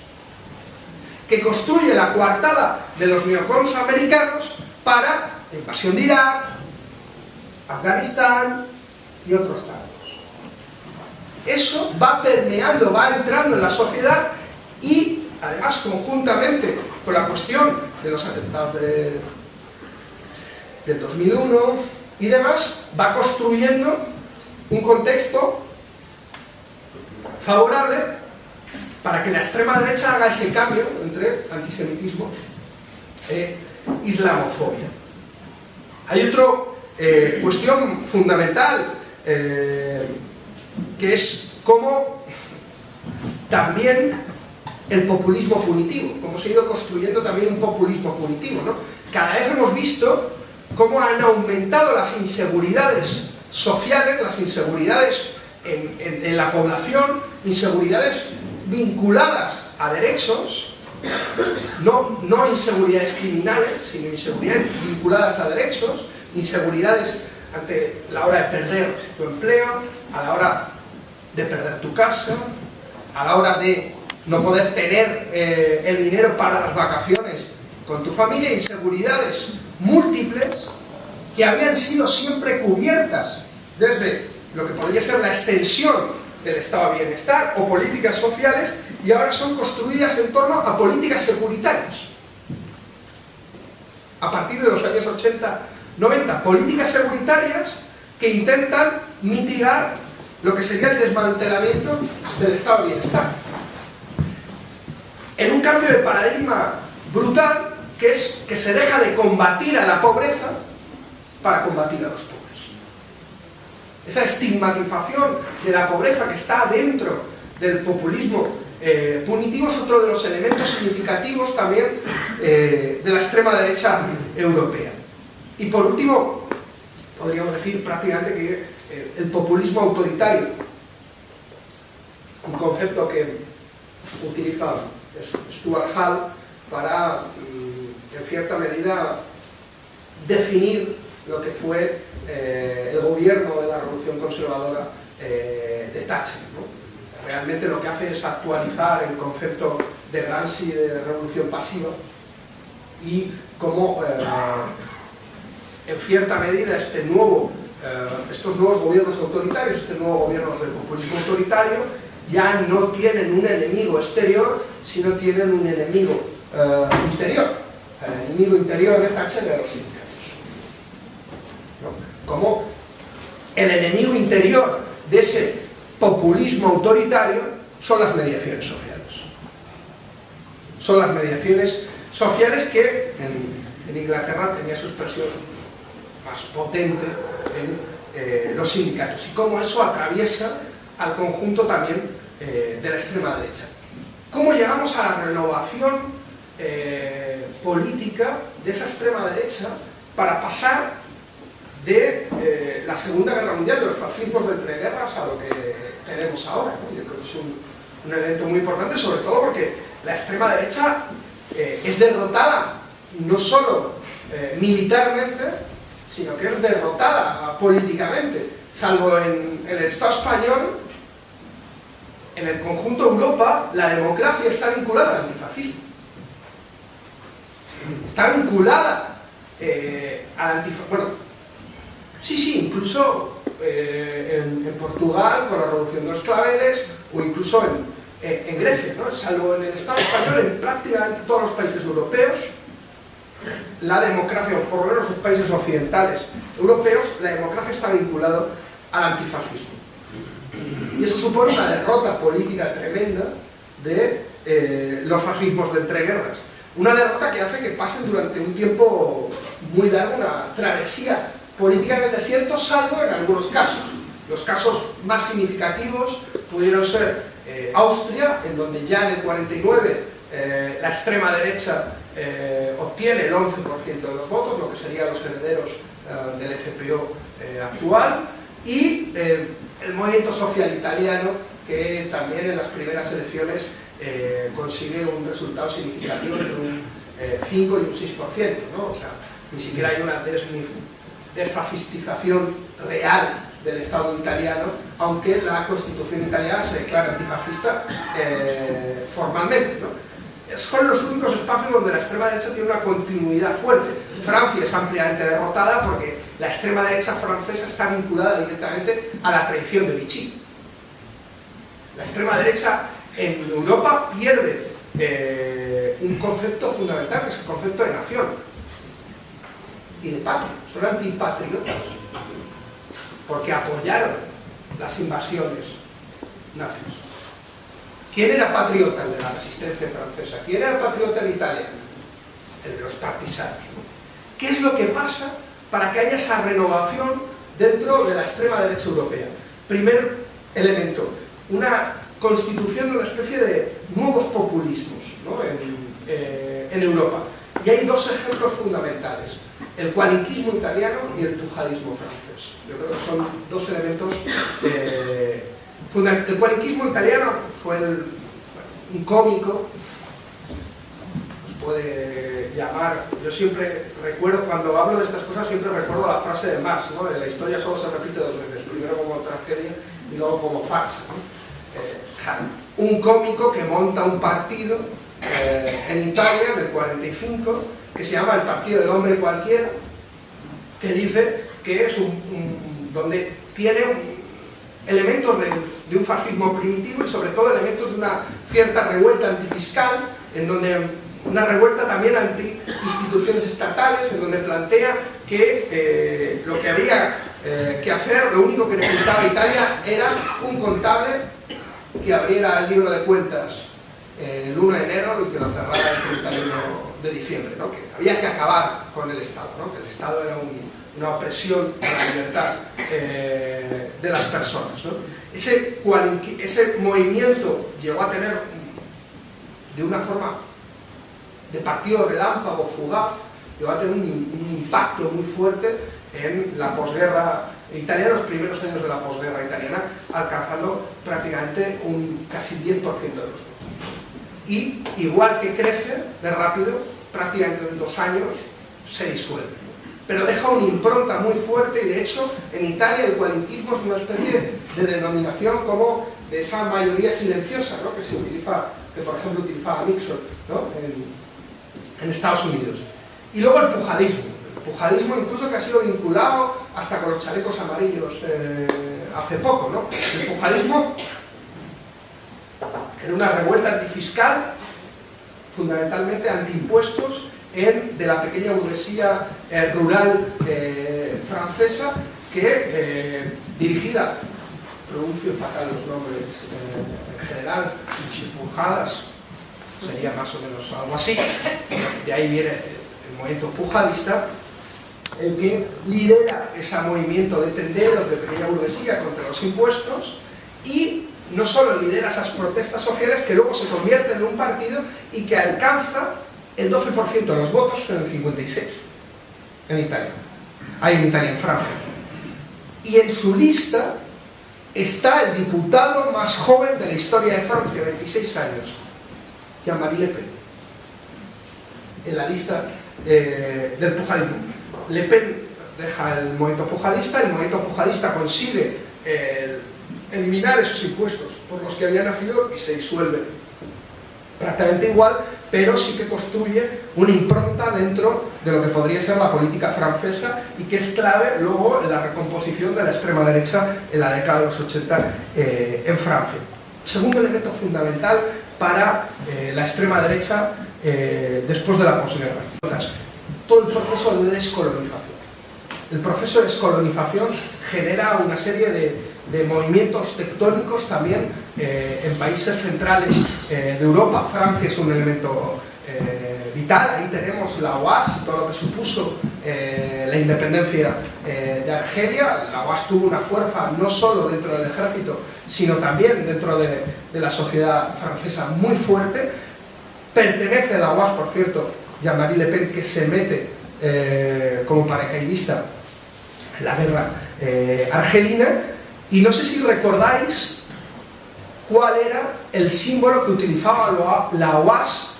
que construye la coartada de los neocons americanos para la invasión de Irak, Afganistán y otros tantos. Eso va permeando, va entrando en la sociedad y, además, conjuntamente con la cuestión de los atentados del 2001 y demás, va construyendo un contexto favorable para que la extrema derecha haga ese cambio entre antisemitismo e islamofobia. Hay otra cuestión fundamental que es cómo también el populismo punitivo, cómo se ha ido construyendo también un populismo punitivo, ¿no? Cada vez hemos visto cómo han aumentado las inseguridades sociales, las inseguridades en la población, inseguridades vinculadas a derechos, no inseguridades criminales, sino inseguridades vinculadas a derechos, inseguridades ante la hora de perder tu empleo, a la hora de perder tu casa, a la hora de no poder tener el dinero para las vacaciones con tu familia, inseguridades múltiples que habían sido siempre cubiertas desde lo que podría ser la extensión del estado de bienestar o políticas sociales, y ahora son construidas en torno a políticas securitarias. A partir de los años 80-90, políticas securitarias que intentan mitigar lo que sería el desmantelamiento del estado de bienestar. En un cambio de paradigma brutal, que es que se deja de combatir a la pobreza para combatir a los pobres. Esa estigmatización de la pobreza que está dentro del populismo punitivo es otro de los elementos significativos también de la extrema derecha europea. Y por último, podríamos decir prácticamente que el populismo autoritario, un concepto que utiliza Stuart Hall para, en cierta medida, definir lo que fue el gobierno de la Revolución Conservadora de Thatcher, ¿no? Realmente lo que hace es actualizar el concepto de Gramsci de revolución pasiva y cómo, en cierta medida, estos nuevos gobiernos autoritarios, este nuevo gobierno del populismo autoritario, ya no tienen un enemigo exterior, sino tienen un enemigo interior. El enemigo interior de Thatcher era los sindicatos, ¿no? Como el enemigo interior de ese populismo autoritario son las mediaciones sociales. Son las mediaciones sociales que en Inglaterra tenía su expresión más potente en los sindicatos, y cómo eso atraviesa al conjunto también de la extrema derecha. ¿Cómo llegamos a la renovación política de esa extrema derecha para pasar de la Segunda Guerra Mundial, de los fascismos de entreguerras, a lo que tenemos ahora, ¿no? Yo creo que es un elemento muy importante, sobre todo porque la extrema derecha es derrotada no solo militarmente, sino que es derrotada políticamente, salvo en el Estado español. En el conjunto de Europa, la democracia está vinculada al antifascismo. Está vinculada al antifascismo. Bueno, sí, incluso en Portugal, con la Revolución de los Claveles, o incluso en Grecia, ¿no? Salvo en el Estado español, en prácticamente todos los países europeos, la democracia, o por lo menos los países occidentales europeos, la democracia está vinculada al antifascismo. Y eso supone una derrota política tremenda de los fascismos de entreguerras. Una derrota que hace que pasen durante un tiempo muy largo una travesía política en el desierto, salvo en algunos casos. Los casos más significativos pudieron ser Austria, en donde ya en el 49 la extrema derecha obtiene el 11% de los votos, lo que serían los herederos del FPÖ actual, y el movimiento social italiano, que también en las primeras elecciones consigue un resultado significativo entre un 5 y un 6%, ¿no? O sea, ni siquiera hay una desfascistización real del Estado italiano, aunque la Constitución italiana se declara antifascista formalmente, ¿no? Son los únicos espacios donde la extrema derecha tiene una continuidad fuerte. Francia es ampliamente derrotada porque la extrema derecha francesa está vinculada directamente a la traición de Vichy. La extrema derecha en Europa pierde un concepto fundamental, que es el concepto de nación y de patria. Son antipatriotas porque apoyaron las invasiones nazis. ¿Quién era patriota? El de la resistencia francesa. ¿Quién era patriota en Italia? El de los partisanos. ¿Qué es lo que pasa para que haya esa renovación dentro de la extrema derecha europea? Primer elemento, una constitución de una especie de nuevos populismos, ¿no? en Europa. Y hay dos ejemplos fundamentales: el coaliquismo italiano y el pujadismo francés. Yo creo que son dos elementos fundamentales. El coaliquismo italiano fue un cómico, nos puede llamar. Yo siempre recuerdo, cuando hablo de estas cosas, siempre recuerdo la frase de Marx, ¿no? La historia solo se repite dos veces, primero como tragedia y luego como farsa, ¿no? Un cómico que monta un partido en Italia, en el 45, que se llama el Partido del Hombre Cualquiera, que dice que es donde tiene elementos de un fascismo primitivo y sobre todo elementos de una cierta revuelta antifiscal, en donde una revuelta también anti instituciones estatales, en donde plantea que lo que había que hacer, lo único que necesitaba Italia era un contable que abriera el libro de cuentas el 1 de enero y que lo cerrara el 31 de diciembre, ¿no? Que había que acabar con el Estado, ¿no? Que el Estado era una opresión a la libertad de las personas, ¿no? Ese movimiento llegó a tener, de una forma de partido relámpago, fugaz, llegó a tener un impacto muy fuerte en la posguerra italiana, los primeros años de la posguerra italiana, alcanzando prácticamente un casi 10% de los votos. Y igual que crece de rápido, prácticamente en 2 años se disuelve. Pero deja una impronta muy fuerte y de hecho en Italia el cualinquismo es una especie de denominación como de esa mayoría silenciosa, ¿no? Que se utiliza, que por ejemplo utilizaba Nixon, ¿no? en Estados Unidos. Y luego el pujadismo incluso que ha sido vinculado hasta con los chalecos amarillos hace poco, ¿no? El pujadismo era una revuelta antifiscal, fundamentalmente antiimpuestos, de la pequeña burguesía rural francesa, que dirigida, pronuncio fatal los nombres en general, Pujadas, sería más o menos algo así, de ahí viene el movimiento pujadista, el que lidera ese movimiento de tenderos de pequeña burguesía contra los impuestos y no solo lidera esas protestas sociales que luego se convierten en un partido y que alcanza el 12% de los votos en el 56 en Italia, en Francia. Y en su lista está el diputado más joven de la historia de Francia, 26 años, Jean-Marie Le Pen, en la lista del pujadismo. Le Pen deja el movimiento pujadista consigue eliminar esos impuestos por los que había nacido y se disuelve prácticamente igual, pero sí que construye una impronta dentro de lo que podría ser la política francesa y que es clave luego en la recomposición de la extrema derecha en la década de los 80 en Francia. Segundo elemento fundamental para la extrema derecha después de la posguerra. Todo el proceso de descolonización. El proceso de descolonización genera una serie de movimientos tectónicos también en países centrales de Europa. Francia es un elemento vital, ahí tenemos la OAS, todo lo que supuso la independencia de Argelia. La OAS tuvo una fuerza no solo dentro del ejército, sino también dentro de la sociedad francesa muy fuerte. Pertenece a la OAS, por cierto, Jean-Marie Le Pen, que se mete como paracaidista en la guerra argelina. Y no sé si recordáis cuál era el símbolo que utilizaba la OAS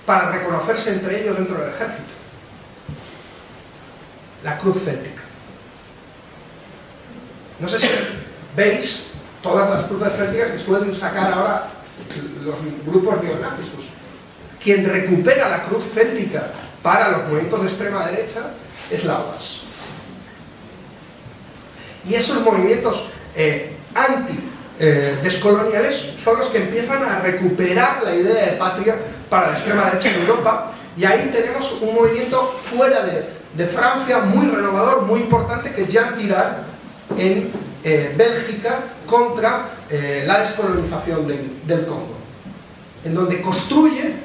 para reconocerse entre ellos dentro del ejército. La cruz céltica. No sé si veis todas las cruces célticas que suelen sacar ahora los grupos neonazis. Quien recupera la cruz céltica para los movimientos de extrema derecha es la OAS. Y esos movimientos anti-descoloniales son los que empiezan a recuperar la idea de patria para la extrema derecha en Europa, y ahí tenemos un movimiento fuera de Francia muy renovador, muy importante, que es Jean Tirard en Bélgica contra la descolonización del Congo, en donde construye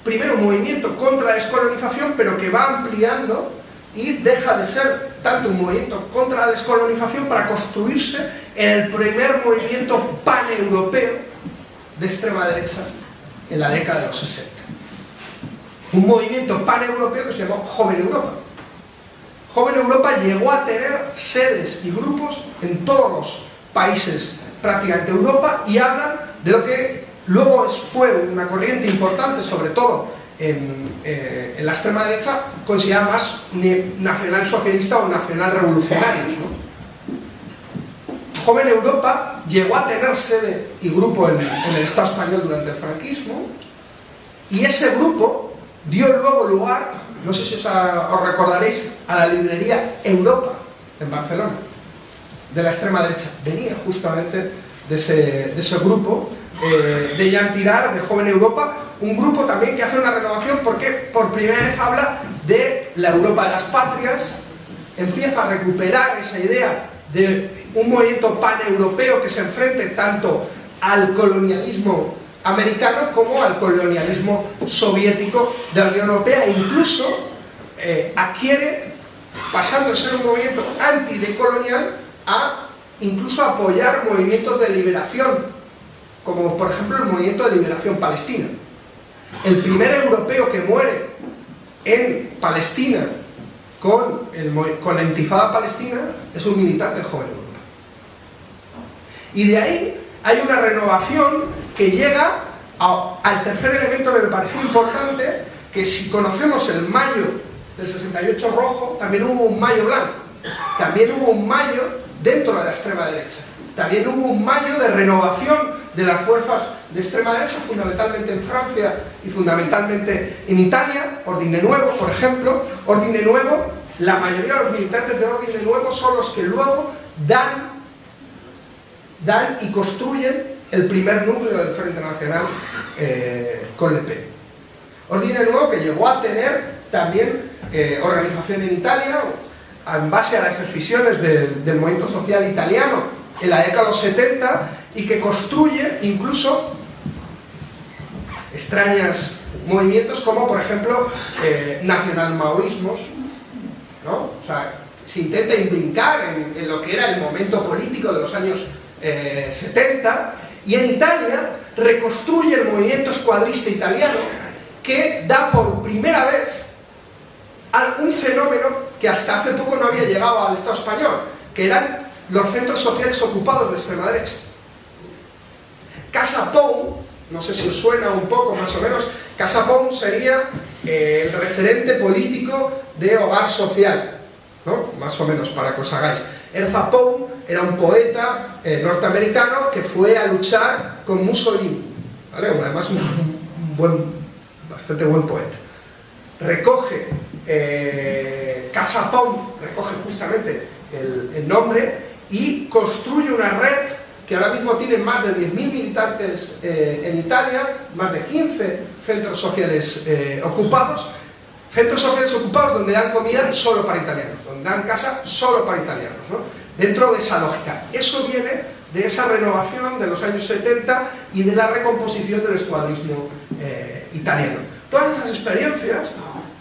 primero un movimiento contra la descolonización, pero que va ampliando y deja de ser tanto un movimiento contra la descolonización para construirse en el primer movimiento paneuropeo de extrema derecha en la década de los 60. Un movimiento paneuropeo que se llamó Joven Europa. Joven Europa llegó a tener sedes y grupos en todos los países prácticamente de Europa y hablan de lo que luego fue una corriente importante, sobre todo en la extrema derecha, considerada más nacional-socialista o nacional-revolucionarios, ¿no? Joven Europa llegó a tener sede y grupo en el Estado español durante el franquismo, y ese grupo dio luego lugar, no sé si os recordaréis, a la librería Europa en Barcelona, de la extrema derecha. Venía justamente de ese grupo de Jean Tirard, de Joven Europa, un grupo también que hace una renovación porque por primera vez habla de la Europa de las patrias, empieza a recuperar esa idea de un movimiento paneuropeo que se enfrente tanto al colonialismo americano como al colonialismo soviético de la Unión Europea, e incluso adquiere, pasando de ser un movimiento antidecolonial a incluso apoyar movimientos de liberación, como por ejemplo el movimiento de liberación palestina. El primer europeo que muere en Palestina con la intifada palestina es un militante de Joven Europa. Y de ahí hay una renovación que llega al tercer elemento que me pareció importante, que si conocemos el mayo del 68 rojo, también hubo un mayo blanco, también hubo un mayo dentro de la extrema derecha, también hubo un mayo de renovación de las fuerzas de extrema derecha, fundamentalmente en Francia y fundamentalmente en Italia. Ordine Nuevo, por ejemplo. Ordine Nuevo, la mayoría de los militantes de Ordine Nuevo son los que luego dan y construyen el primer núcleo del Frente Nacional con Le Pen. Ordine Nuevo, que llegó a tener también organización en Italia en base a las escisiones del movimiento social italiano en la década de los 70, y que construye incluso extraños movimientos como por ejemplo nacional-maoísmos, ¿no? O sea, se intenta imbricar en lo que era el momento político de los años 70, y en Italia reconstruye el movimiento escuadrista italiano, que da por primera vez un fenómeno que hasta hace poco no había llegado al Estado español, que eran los centros sociales ocupados de extrema derecha. Casa Pou, no sé si os suena un poco más o menos, Casa Pou sería el referente político de hogar social, ¿no? Más o menos, para que os hagáis. Erza Pou era un poeta norteamericano que fue a luchar con Mussolini, ¿vale? Además bastante buen poeta. Recoge Casa Pou, recoge justamente el nombre, y construye una red que ahora mismo tiene más de 10.000 militantes en Italia, más de 15 centros sociales ocupados donde dan comida solo para italianos, donde dan casa solo para italianos, ¿no? Dentro de esa lógica. Eso viene de esa renovación de los años 70 y de la recomposición del escuadrismo italiano. Todas esas experiencias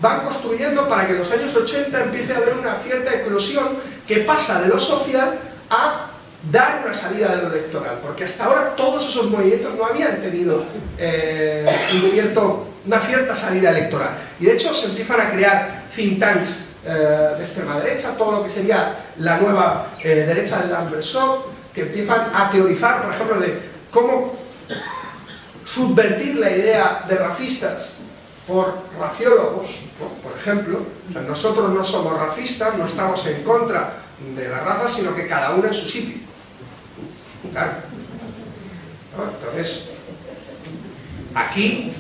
van construyendo para que en los años 80 empiece a haber una cierta eclosión que pasa de lo social a dar una salida de lo electoral, porque hasta ahora todos esos movimientos no habían tenido una cierta salida electoral, y de hecho se empiezan a crear think tanks de extrema derecha, todo lo que sería la nueva derecha del Lambertsov, que empiezan a teorizar, por ejemplo, de cómo subvertir la idea de racistas por raciólogos, ¿no? Por ejemplo, nosotros no somos racistas, no estamos en contra de la raza, sino que cada uno en su sitio. Claro. ¿No? Entonces, aquí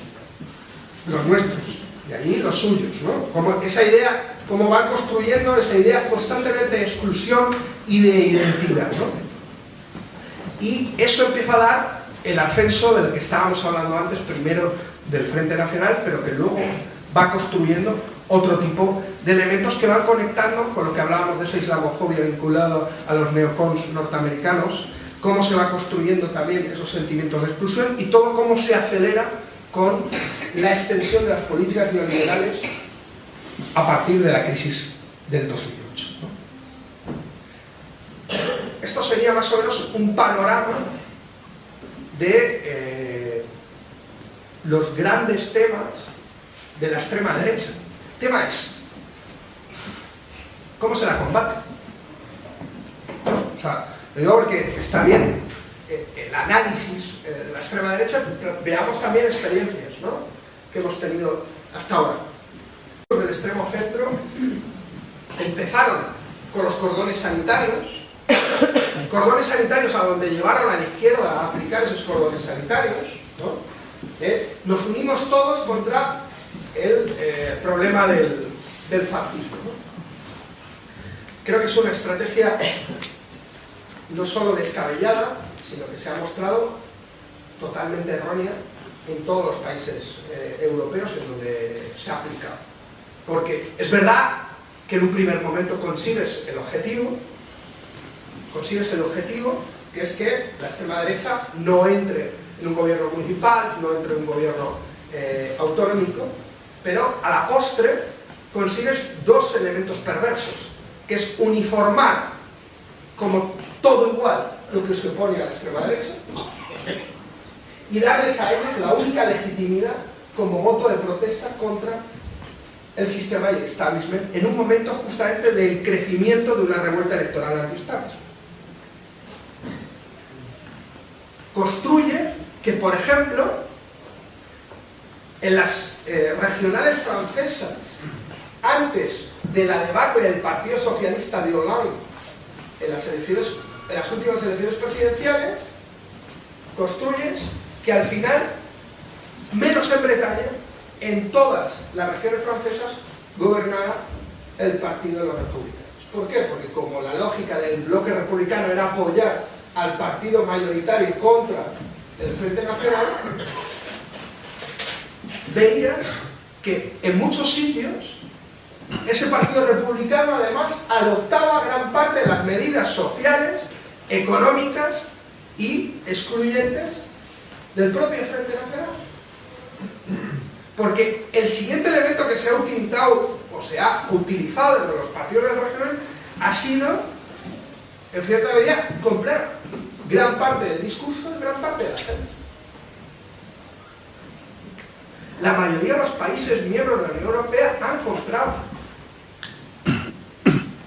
los nuestros y allí los suyos, ¿no? Como esa idea, cómo van construyendo esa idea constantemente de exclusión y de identidad, ¿no? Y eso empieza a dar el ascenso del que estábamos hablando antes, primero del Frente Nacional, pero que luego va construyendo otro tipo de elementos que van conectando con lo que hablábamos de esa islamofobia vinculada a los neocons norteamericanos, cómo se va construyendo también esos sentimientos de exclusión, y todo cómo se acelera con la extensión de las políticas neoliberales a partir de la crisis del 2008, ¿no? Esto sería más o menos un panorama de los grandes temas de la extrema derecha. El tema es ¿cómo se la combate? O sea, lo digo porque está bien, el análisis de la extrema derecha, pero veamos también experiencias, ¿no?, que hemos tenido hasta ahora. Los del extremo centro empezaron con los cordones sanitarios a donde llevaron a la izquierda a aplicar esos cordones sanitarios, ¿no? Nos unimos todos contra el problema del fascismo, ¿no? Creo que es una estrategia no solo descabellada, sino que se ha mostrado totalmente errónea en todos los países europeos en donde se ha aplicado. Porque es verdad que en un primer momento consigues el objetivo, que es que la extrema derecha no entre en un gobierno municipal, no entre en un gobierno autonómico, pero a la postre consigues dos elementos perversos, que es uniformar como todo igual lo que se opone a la extrema derecha y darles a ellos la única legitimidad como voto de protesta contra el sistema y el establishment en un momento justamente del crecimiento de una revuelta electoral anti-establishment. Construye que, por ejemplo, en las regionales francesas, antes de la debacle del Partido Socialista de Hollande en las últimas elecciones presidenciales, construyes que al final, menos en Bretaña, en todas las regiones francesas gobernaba el Partido de los Republicanos. ¿Por qué? Porque como la lógica del bloque republicano era apoyar al partido mayoritario contra el Frente Nacional, veías que en muchos sitios ese partido republicano además adoptaba gran parte de las medidas sociales, económicas y excluyentes del propio Frente Nacional. Porque el siguiente elemento que se ha utilizado entre los partidos regionales ha sido, en cierta medida, comprar gran parte del discurso y gran parte de la gente. La mayoría de los países miembros de la Unión Europea han comprado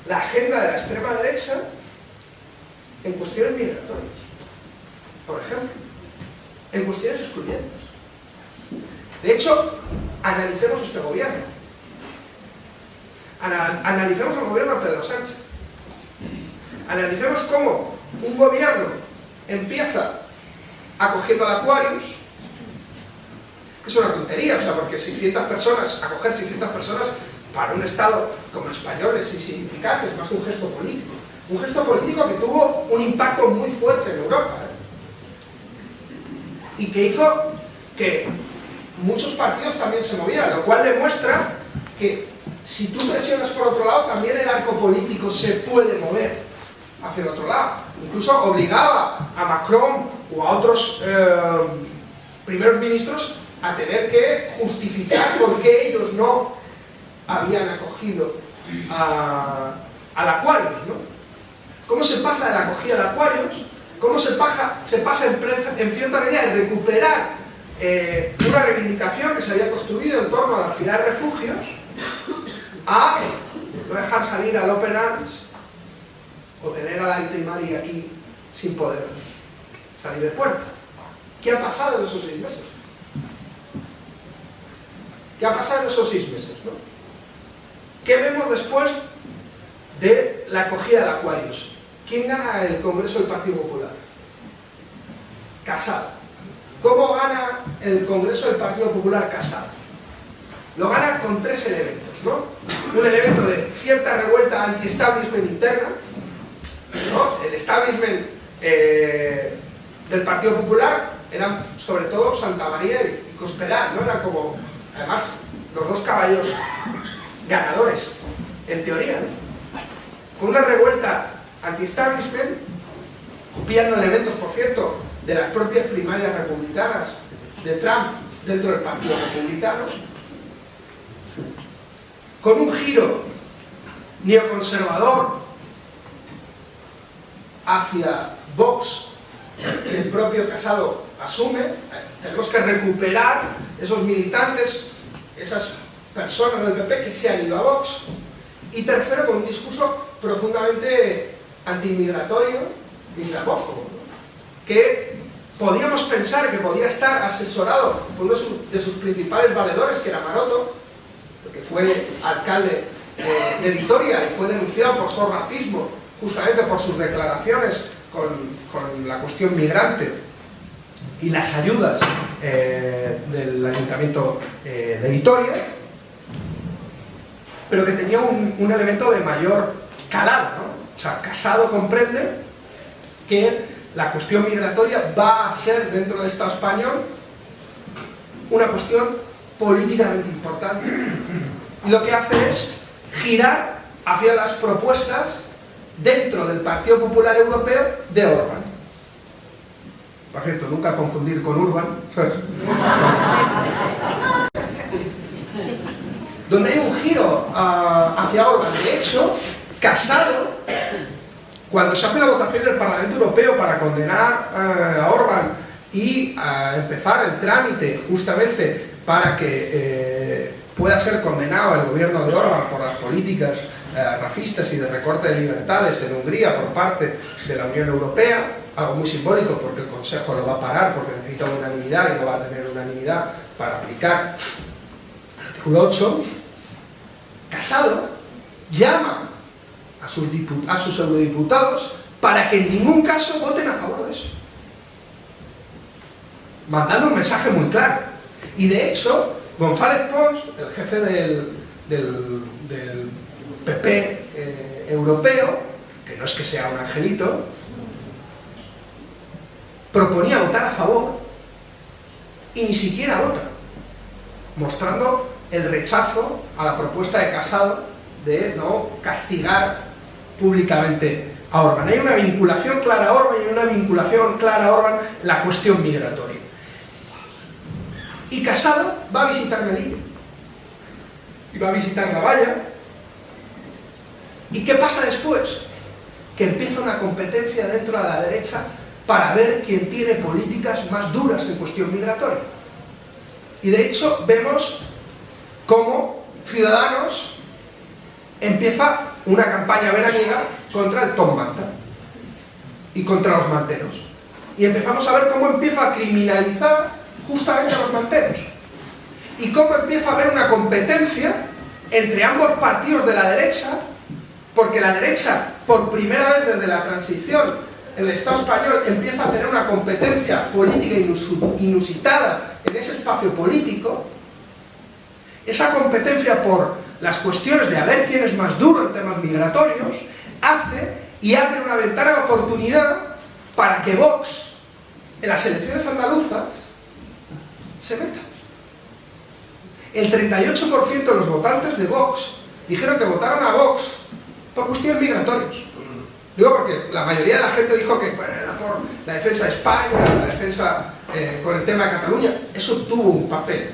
la agenda de la extrema derecha en cuestiones migratorias, por ejemplo, en cuestiones excluyentes. De hecho, analicemos este gobierno. Analicemos el gobierno de Pedro Sánchez. Analicemos cómo un gobierno empieza acogiendo al Aquarius, que es una tontería, porque 600 personas, acoger 600 personas para un Estado como el español es insignificante, es más un gesto político. Un gesto político que tuvo un impacto muy fuerte en Europa, y que hizo que muchos partidos también se movieran, lo cual demuestra que si tú presionas por otro lado, también el arco político se puede mover hacia el otro lado. Incluso obligaba a Macron o a otros primeros ministros a tener que justificar por qué ellos no habían acogido al Aquarius, ¿no? ¿Cómo se pasa de la acogida al Aquarius? ¿Cómo se pasa en cierta medida de recuperar una reivindicación que se había construido en torno al alquilar refugios a no dejar salir al Open Arms o tener a la Ita y Mari aquí sin poder salir de puerta? ¿Qué ha pasado en esos 6 meses? ¿Qué ha pasado en esos 6 meses, ¿no? ¿Qué vemos después de la acogida del Aquarius? ¿Quién gana el Congreso del Partido Popular? Casado. ¿Cómo gana el Congreso del Partido Popular Casado? Lo gana con 3 elementos, ¿no? Un elemento de cierta revuelta anti-establishment interna, ¿no? El establishment del Partido Popular eran sobre todo Santa María y Cospedal, ¿no? Eran como, además, los 2 caballos ganadores, en teoría, ¿no? Con una revuelta anti-establishment, copiando elementos, por cierto, de las propias primarias republicanas de Trump dentro del Partido Republicano, con un giro neoconservador hacia Vox, que el propio Casado asume. Tenemos que recuperar esos militantes, esas personas del PP que se han ido a Vox. Y tercero, con un discurso profundamente antimigratorio y islamófobo, ¿no? Que podríamos pensar que podía estar asesorado por uno de sus principales valedores, que era Maroto, que fue alcalde de Vitoria y fue denunciado por su racismo, justamente por sus declaraciones con la cuestión migrante y las ayudas del Ayuntamiento de Vitoria, pero que tenía un elemento de mayor calado, ¿no? O sea, Casado comprende que la cuestión migratoria va a ser dentro del Estado español una cuestión políticamente importante, y lo que hace es girar hacia las propuestas dentro del Partido Popular Europeo de Orbán. Por cierto, nunca confundir con Urban, ¿sabes? Donde hay un giro hacia Orbán. De hecho, Casado, cuando se hace la votación del Parlamento Europeo para condenar a Orbán y empezar el trámite justamente para que pueda ser condenado el gobierno de Orbán por las políticas racistas y de recorte de libertades en Hungría por parte de la Unión Europea, algo muy simbólico porque el Consejo lo va a parar porque necesita unanimidad y no va a tener unanimidad para aplicar el artículo 8, Casado llama a sus eurodiputados para que en ningún caso voten a favor de eso, mandando un mensaje muy claro. Y de hecho, González Pons, el jefe del PP europeo, que no es que sea un angelito, proponía votar a favor y ni siquiera vota, mostrando el rechazo a la propuesta de Casado de no castigar públicamente a Orbán. Hay una vinculación clara a Orbán y una vinculación clara a Orbán la cuestión migratoria. Y Casado va a visitar Melilla y va a visitar La Valla. ¿Y qué pasa después? Que empieza una competencia dentro de la derecha para ver quién tiene políticas más duras en cuestión migratoria. Y de hecho vemos cómo Ciudadanos empieza una campaña veraniega contra el Top Manta y contra los manteros. Y empezamos a ver cómo empieza a criminalizar justamente a los manteros. Y cómo empieza a haber una competencia entre ambos partidos de la derecha, porque la derecha, por primera vez desde la transición, el Estado español empieza a tener una competencia política inusitada en ese espacio político. Esa competencia por las cuestiones de a ver quién es más duro en temas migratorios, hace y abre una ventana de oportunidad para que Vox, en las elecciones andaluzas, se meta. El 38% de los votantes de Vox dijeron que votaron a Vox por cuestiones migratorias. Digo porque la mayoría de la gente dijo que bueno, era por la defensa de España, la defensa con el tema de Cataluña. Eso tuvo un papel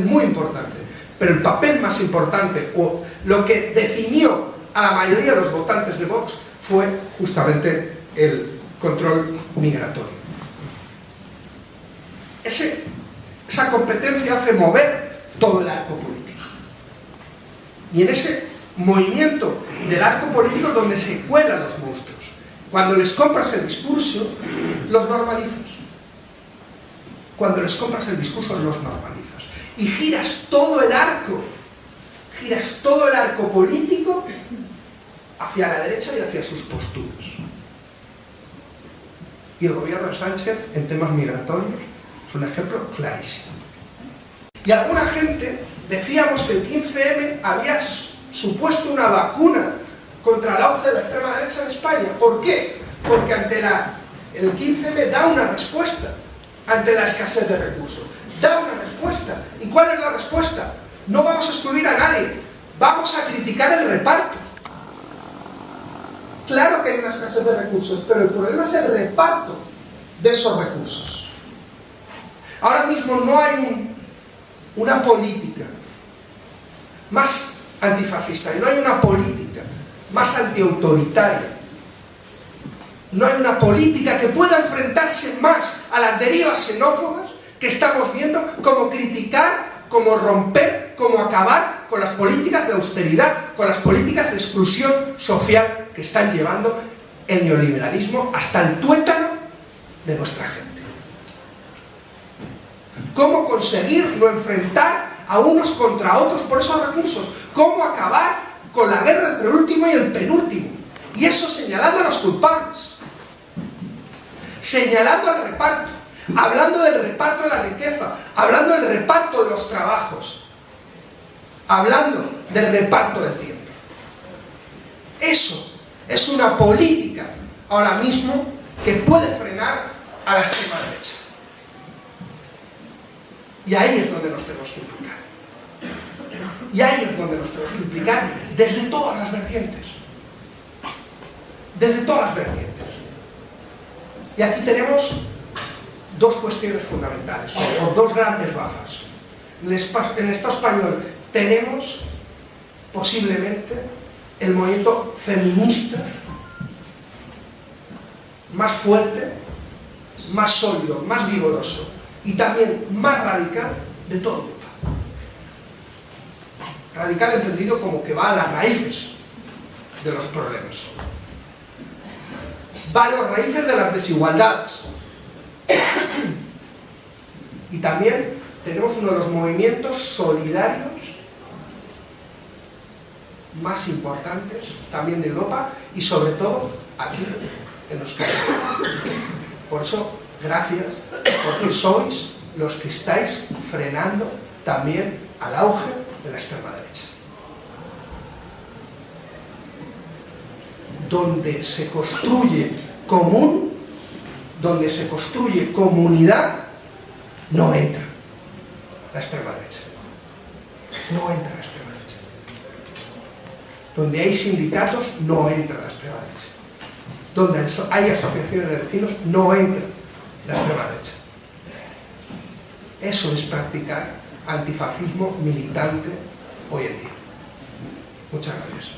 muy importante. Pero el papel más importante, o lo que definió a la mayoría de los votantes de Vox, fue justamente el control migratorio. Esa competencia hace mover todo el arco político. Y en ese movimiento del arco político es donde se cuelan los monstruos. Cuando les compras el discurso, los normalizas. Cuando les compras el discurso, los normalizas. Y giras todo el arco político hacia la derecha y hacia sus posturas. Y el gobierno de Sánchez, en temas migratorios, es un ejemplo clarísimo. Y alguna gente decíamos que el 15M había supuesto una vacuna contra el auge de la extrema derecha en España. ¿Por qué? Porque el 15M da una respuesta ante la escasez de recursos. Da una respuesta. ¿Y cuál es la respuesta? No vamos a excluir a nadie, vamos a criticar el reparto. Claro que hay una escasez de recursos, pero el problema es el reparto de esos recursos. Ahora mismo no hay una política más antifascista, y no hay una política más antiautoritaria, no hay una política que pueda enfrentarse más a las derivas xenófobas que estamos viendo, como criticar, como romper, como acabar con las políticas de austeridad, con las políticas de exclusión social que están llevando el neoliberalismo hasta el tuétano de nuestra gente. cómo conseguir no enfrentar a unos contra otros por esos recursos, cómo acabar con la guerra entre el último y el penúltimo, y eso señalando a los culpables, señalando al reparto, hablando del reparto de la riqueza, hablando del reparto de los trabajos, hablando del reparto del tiempo. Eso es una política ahora mismo que puede frenar a la extrema derecha. Y ahí es donde nos tenemos que implicar. Y ahí es donde nos tenemos que implicar desde todas las vertientes. Desde todas las vertientes. Y aquí tenemos dos cuestiones fundamentales, o dos grandes bazas. En el Estado español tenemos posiblemente el movimiento feminista más fuerte, más sólido, más vigoroso y también más radical de toda Europa. Radical entendido como que va a las raíces de los problemas. Va a las raíces de las desigualdades. Y también tenemos uno de los movimientos solidarios más importantes también de Europa y sobre todo aquí en Euskadi. Por eso, gracias, porque sois los que estáis frenando también al auge de la extrema derecha. Donde se construye común, donde se construye comunidad, no entra la extrema derecha. No entra la extrema derecha. Donde hay sindicatos, no entra la extrema derecha. Donde hay asociaciones de vecinos, no entra la extrema derecha. Eso es practicar antifascismo militante hoy en día. Muchas gracias.